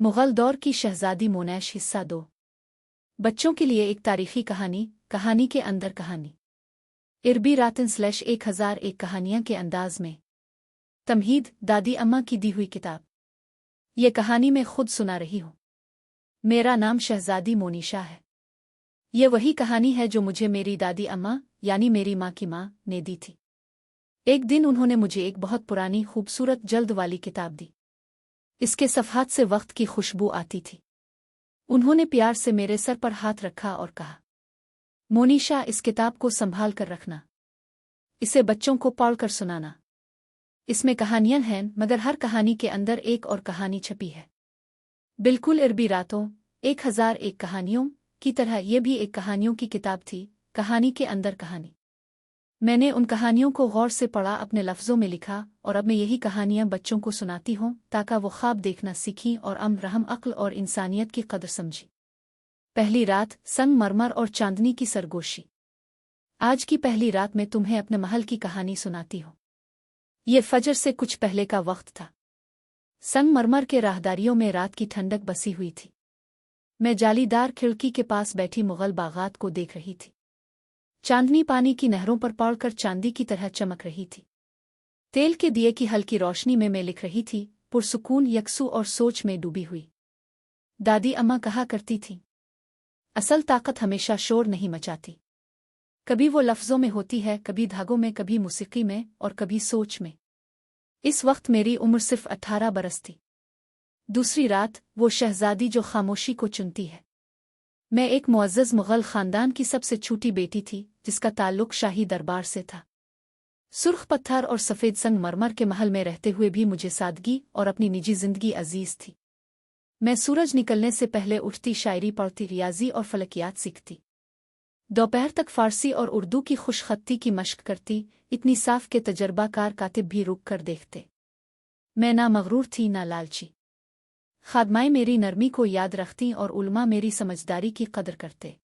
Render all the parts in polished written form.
मुग़ल दौर की शहज़ादी मोनैश हिस्सा 2। बच्चों के लिए एक तारीख़ी कहानी, कहानी के अंदर कहानी। इरबी रातन/1001 कहानियाँ के अंदाज़ में। तमहीद, दादी अम्मा की दी हुई किताब। ये कहानी मैं खुद सुना रही हूँ। मेरा नाम शहज़ादी मोनिशा है। ये वही कहानी है जो मुझे मेरी दादी अम्मा यानी मेरी माँ की माँ ने दी थी। एक दिन उन्होंने मुझे एक बहुत पुरानी खूबसूरत जल्द वाली किताब दी। इसके सफ़हात से वक्त की खुशबू आती थी। उन्होंने प्यार से मेरे सर पर हाथ रखा और कहा, मोनिशा, इस किताब को संभाल कर रखना। इसे बच्चों को पढ़कर सुनाना। इसमें कहानियां हैं, मगर हर कहानी के अंदर एक और कहानी छपी है। बिल्कुल इरबी रातों 1001 कहानियों की तरह यह भी एक कहानियों की किताब थी, कहानी के अंदर कहानी। मैंने उन कहानियों को गौर से पढ़ा, अपने लफ्ज़ों में लिखा और अब मैं यही कहानियां बच्चों को सुनाती हूँ ताकि वो ख्वाब देखना सीखें और रहम अक्ल और इंसानियत की कदर समझें। पहली रात, संगमरमर और चांदनी की सरगोशी। आज की पहली रात में तुम्हें अपने महल की कहानी सुनाती हूँ। ये फजर से कुछ पहले का वक्त था। संगमरमर के राहदारियों में रात की ठंडक बसी हुई थी। मैं जालीदार खिड़की के पास बैठी मुग़ल बागात को देख रही थी। चांदनी पानी की नहरों पर पड़कर चांदी की तरह चमक रही थी। तेल के दिए की हल्की रोशनी में मैं लिख रही थी, पुरसुकून, यकसू और सोच में डूबी हुई। दादी अम्मा कहा करती थी, असल ताकत हमेशा शोर नहीं मचाती। कभी वो लफ्ज़ों में होती है, कभी धागों में, कभी मौसीकी में और कभी सोच में। इस वक्त मेरी उम्र सिर्फ 18 बरस थी। दूसरी रात, वो शहज़ादी जो खामोशी को चुनती है। मैं एक मुअज़्ज़ज़ मुग़ल ख़ानदान की सबसे छोटी बेटी थी, जिसका ताल्लुक़ शाही दरबार से था। सुर्ख पत्थर और सफ़ेद संगमरमर के महल में रहते हुए भी मुझे सादगी और अपनी निजी ज़िंदगी अजीज़ थी। मैं सूरज निकलने से पहले उठती, शायरी पढ़ती, रियाज़ी और फलकियात सीखती। दोपहर तक फ़ारसी और उर्दू की खुशख़त्ती की मश्क करती, इतनी साफ़ के तजर्बाकार कातिब भी रुक कर देखते। मैं ना मग़रूर थी ना लालची। खादमाएँ मेरी नरमी को याद रखतीं और उलमा मेरी समझदारी की कदर करते।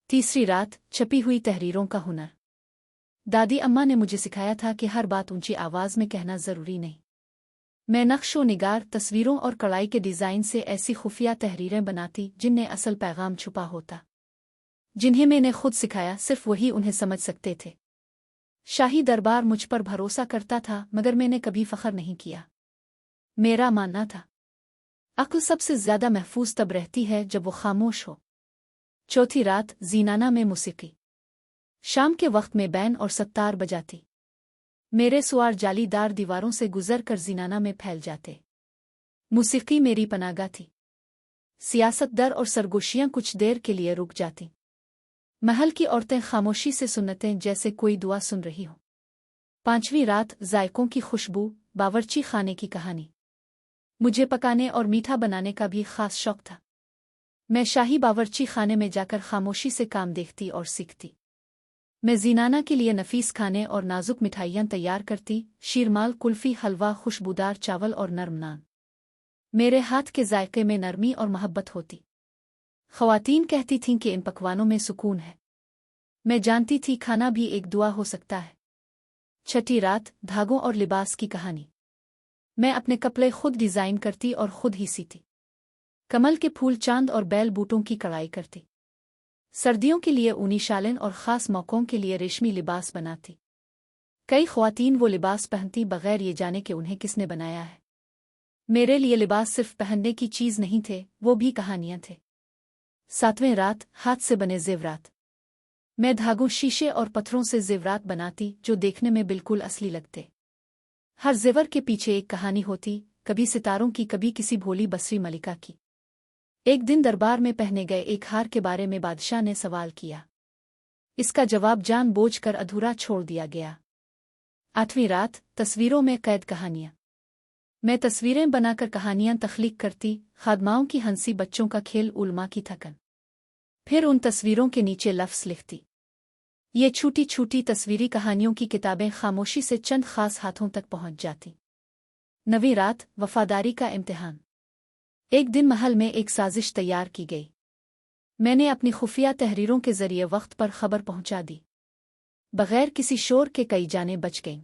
तीसरी रात, छपी हुई तहरीरों का हुनर। दादी अम्मा ने मुझे सिखाया था कि हर बात ऊंची आवाज़ में कहना ज़रूरी नहीं। मैं नक्शो निगार, तस्वीरों और कढ़ाई के डिज़ाइन से ऐसी खुफिया तहरीरें बनाती जिनमें असल पैगाम छुपा होता। जिन्हें मैंने खुद सिखाया, सिर्फ वही उन्हें समझ सकते थे। शाही दरबार मुझ पर भरोसा करता था, मगर मैंने कभी फ़ख्र नहीं किया। मेरा मानना था, अक्ल सबसे ज़्यादा महफूज तब रहती है जब वो खामोश हो। चौथी रात, ज़ीनाना में मौसीकी। शाम के वक्त में बैन और सत्तार बजाती। मेरे सुआर जालीदार दीवारों से गुजर कर ज़ीनाना में फैल जाते। मौसीकी मेरी पनागा थी। सियासत दर और सरगोशियाँ कुछ देर के लिए रुक जाती। महल की औरतें खामोशी से सुनते जैसे कोई दुआ सुन रही हो। पांचवीं रात, जायकों की खुशबू, बावर्ची खाने की कहानी। मुझे पकाने और मीठा बनाने का भी ख़ास शौक था। मैं शाही बावर्ची खाने में जाकर खामोशी से काम देखती और सीखती। मैं ज़ीनाना के लिए नफीस खाने और नाजुक मिठाइयाँ तैयार करती, शीरमाल, कुल्फ़ी, हलवा, खुशबूदार चावल और नरम नान। मेरे हाथ के जायके में नरमी और मोहब्बत होती। ख़वातीन कहती थीं कि इन पकवानों में सुकून है। मैं जानती थी खाना भी एक दुआ हो सकता है। छठी रात, धागों और लिबास की कहानी। मैं अपने कपड़े खुद डिज़ाइन करती और खुद ही सीती। कमल के फूल, चांद और बैल बूटों की कढ़ाई करती। सर्दियों के लिए ऊनी शालें और ख़ास मौक़ों के लिए रेशमी लिबास बनाती। कई ख़वातीन वो लिबास पहनती बग़ैर ये जाने कि उन्हें किसने बनाया है। मेरे लिए लिबास सिर्फ पहनने की चीज़ नहीं थे, वो भी कहानियाँ थे। सातवें रात, हाथ से बने ज़ेवरात। मैं धागों, शीशे और पत्थरों से ज़ेवरात बनाती जो देखने में बिल्कुल असली लगते। हर ज़ेवर के पीछे एक कहानी होती, कभी सितारों की, कभी किसी भोली बसरी मलिका की। एक दिन दरबार में पहने गए एक हार के बारे में बादशाह ने सवाल किया। इसका जवाब जानबूझकर अधूरा छोड़ दिया गया। आठवीं रात, तस्वीरों में कैद कहानियाँ। मैं तस्वीरें बनाकर कहानियाँ तख्लीक करती, खादमाओं की हंसी, बच्चों का खेल, उलमा की थकन। फिर उन तस्वीरों के नीचे लफ्ज़ लिखती। ये छोटी छोटी तस्वीरी कहानियों की किताबें खामोशी से चंद खास हाथों तक पहुंच जाती। नवीं रात, वफादारी का इम्तिहान। एक दिन महल में एक साजिश तैयार की गई। मैंने अपनी खुफिया तहरीरों के जरिए वक्त पर खबर पहुंचा दी। बगैर किसी शोर के कई जानें बच गईं।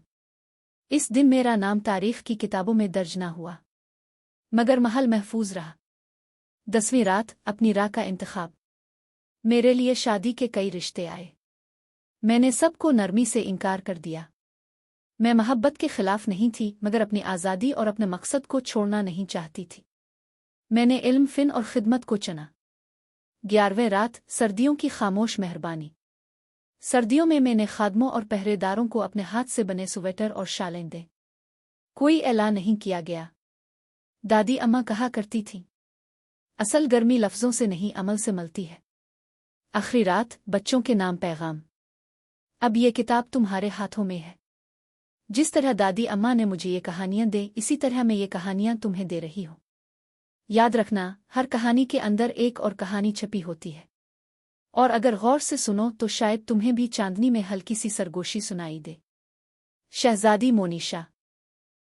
इस दिन मेरा नाम तारीख की किताबों में दर्ज न हुआ, मगर महल महफूज रहा। 10वीं रात, अपनी राह का इंतखाब। मेरे लिए शादी के कई रिश्ते आए। मैंने सबको नरमी से इनकार कर दिया। मैं मोहब्बत के खिलाफ नहीं थी, मगर अपनी आज़ादी और अपने मकसद को छोड़ना नहीं चाहती थी। मैंने इल्म, फिन और खिदमत को चुना। 11वें रात, सर्दियों की खामोश मेहरबानी। सर्दियों में मैंने खादमों और पहरेदारों को अपने हाथ से बने स्वेटर और शालें दे। कोई ऐलान नहीं किया गया। दादी अम्मा कहा करती थी, असल गर्मी लफ्ज़ों से नहीं, अमल से मिलती है। आखिरी रात, बच्चों के नाम पैगाम। अब ये किताब तुम्हारे हाथों में है। जिस तरह दादी अम्मा ने मुझे ये कहानियां दे, इसी तरह मैं ये कहानियां तुम्हें दे रही हूं। याद रखना, हर कहानी के अंदर एक और कहानी छपी होती है, और अगर गौर से सुनो तो शायद तुम्हें भी चांदनी में हल्की सी सरगोशी सुनाई दे। शहजादी मोनिशा।